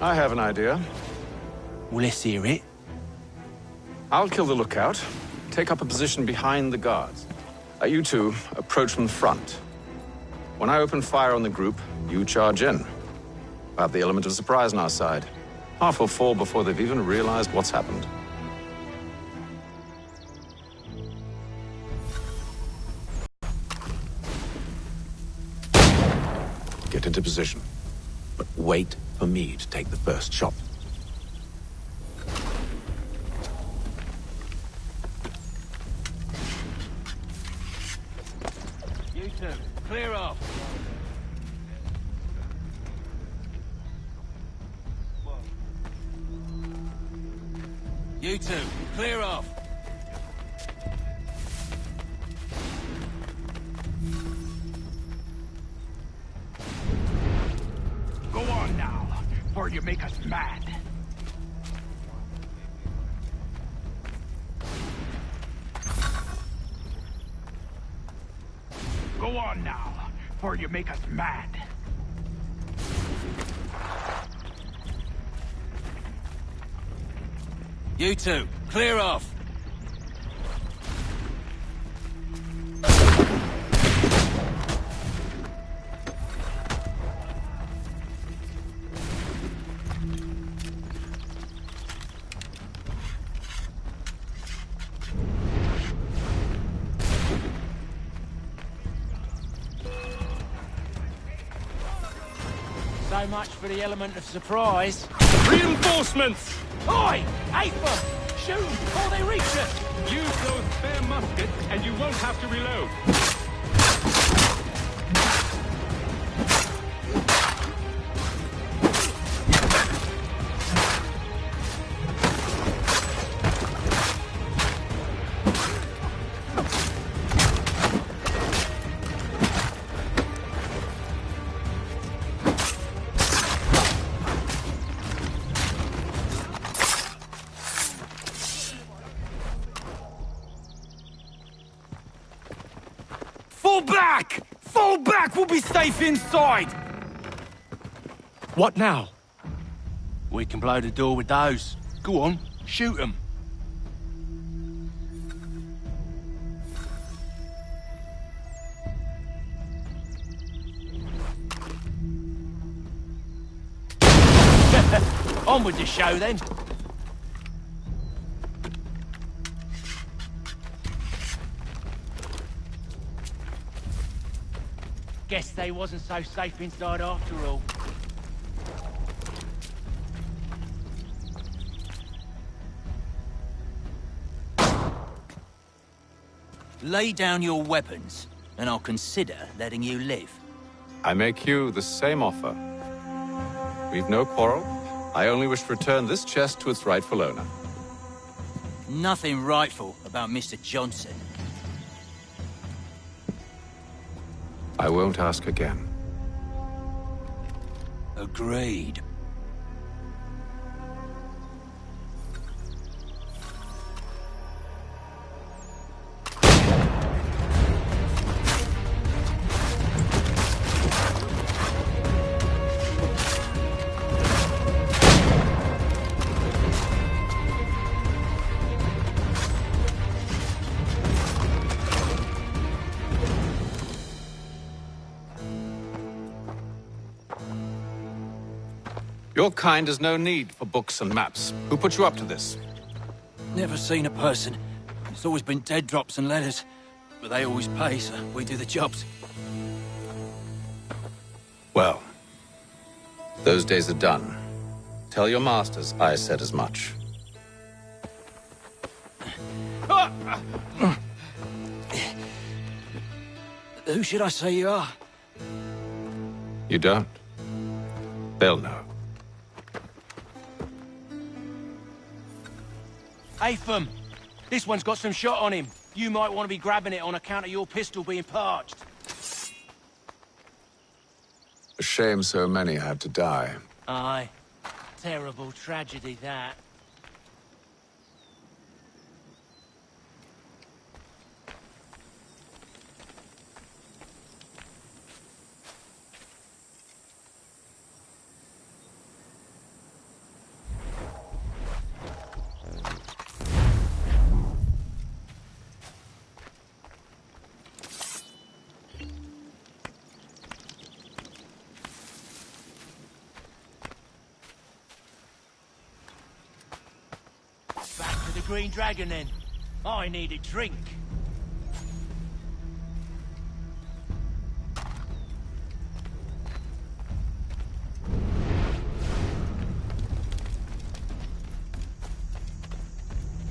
S20: I have an idea.
S3: Well, let's hear it.
S20: I'll kill the lookout, take up a position behind the guards. You two approach from the front. When I open fire on the group, you charge in. I have the element of surprise on our side. Half will fall before they've even realized what's happened. Get into position, but wait for me to take the first shot.
S3: You two, clear off. You two, clear off.
S5: Go on now, or you make us mad. Go on now, or you make us mad.
S3: You two, clear off. So much for the element of surprise.
S19: Reinforcements!
S3: Oi! Aper! Shoot before they reach us!
S19: Use those spare muskets, and you won't have to reload.
S3: Fall back! Fall back! We'll be safe inside!
S19: What now?
S3: We can blow the door with those. Go on, shoot them. On with the show then. Guess they wasn't so safe inside after all. Lay down your weapons, and I'll consider letting you live.
S20: I make you the same offer. We've no quarrel. I only wish to return this chest to its rightful owner.
S3: Nothing rightful about Mr. Johnson.
S20: I won't ask again.
S3: Agreed.
S20: Your kind has no need for books and maps. Who put you up to this?
S3: Never seen a person. It's always been dead drops and letters. But they always pay, so we do the jobs.
S20: Well, those days are done. Tell your masters I said as much.
S3: Who should I say you are?
S20: You don't? They'll know.
S3: Atham, this one's got some shot on him. You might want to be grabbing it on account of your pistol being parched.
S20: A shame so many had to die.
S3: Aye. Terrible tragedy, that. Back to the Green Dragon, then. I need a drink.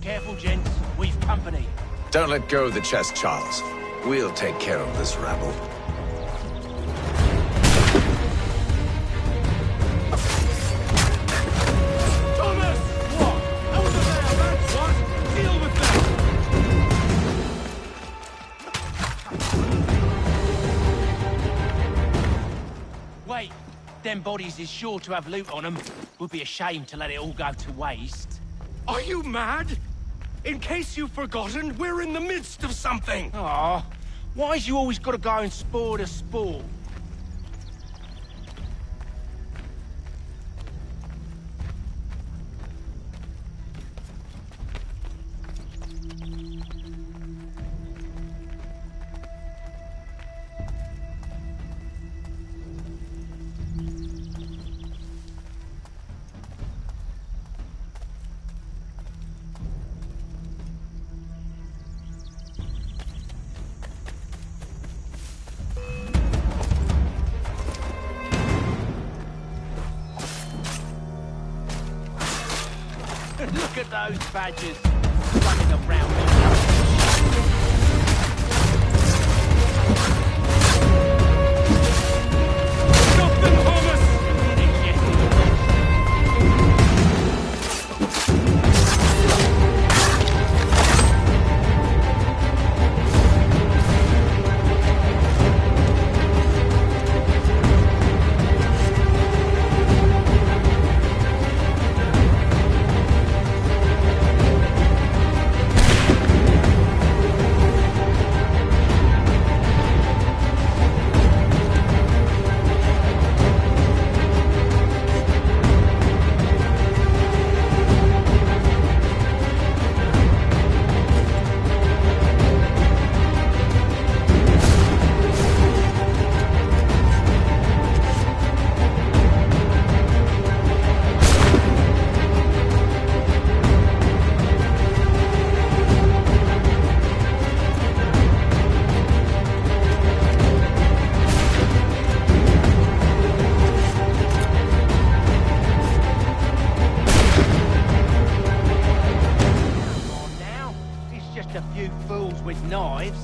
S3: Careful, gents. We've company.
S20: Don't let go of the chest, Charles. We'll take care of this rabble.
S3: Wait, them bodies is sure to have loot on them. Would be a shame to let it all go to waste.
S22: Are you mad? In case you've forgotten, we're in the midst of something!
S3: Aw, why's you always gotta go and spoil the sport? Look at those badgers running around.
S22: Stop them, Thomas! With knives,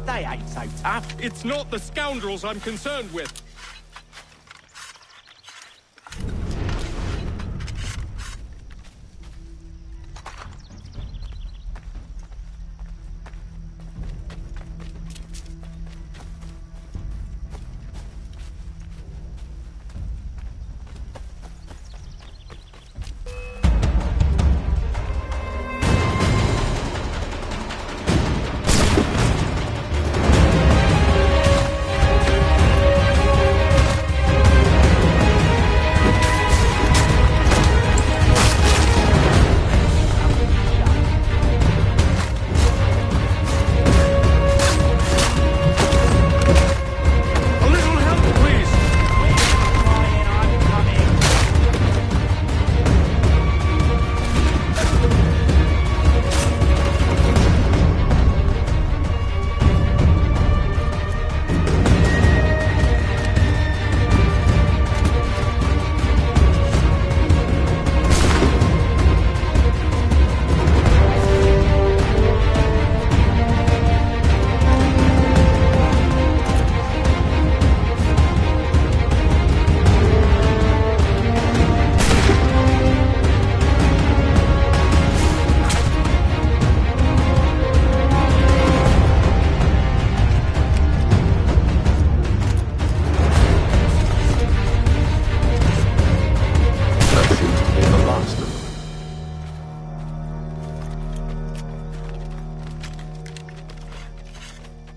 S22: they ain't so tough.
S19: It's not the scoundrels I'm concerned with.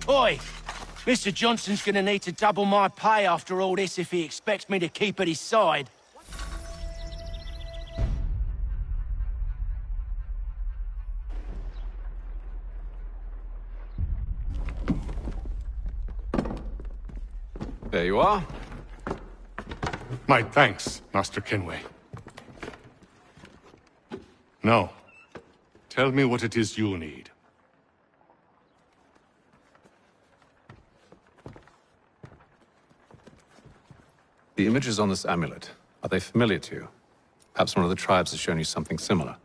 S3: Oi! Mr. Johnson's gonna need to double my pay after all this if he expects me to keep at his side.
S20: There you are.
S5: My thanks, Master Kenway. Now, tell me what it is you need.
S20: The images on this amulet, are they familiar to you? Perhaps one of the tribes has shown you something similar.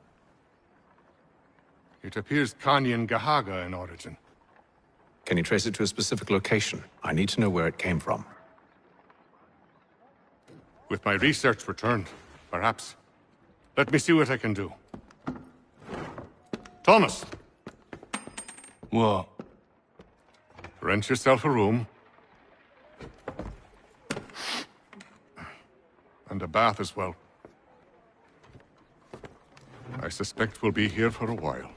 S5: It appears Kanyan Gahaga in origin.
S20: Can you trace it to a specific location? I need to know where it came from.
S5: With my research returned, perhaps. Let me see what I can do. Thomas!
S3: What?
S5: Rent yourself a room. And a bath as well. I suspect we'll be here for a while.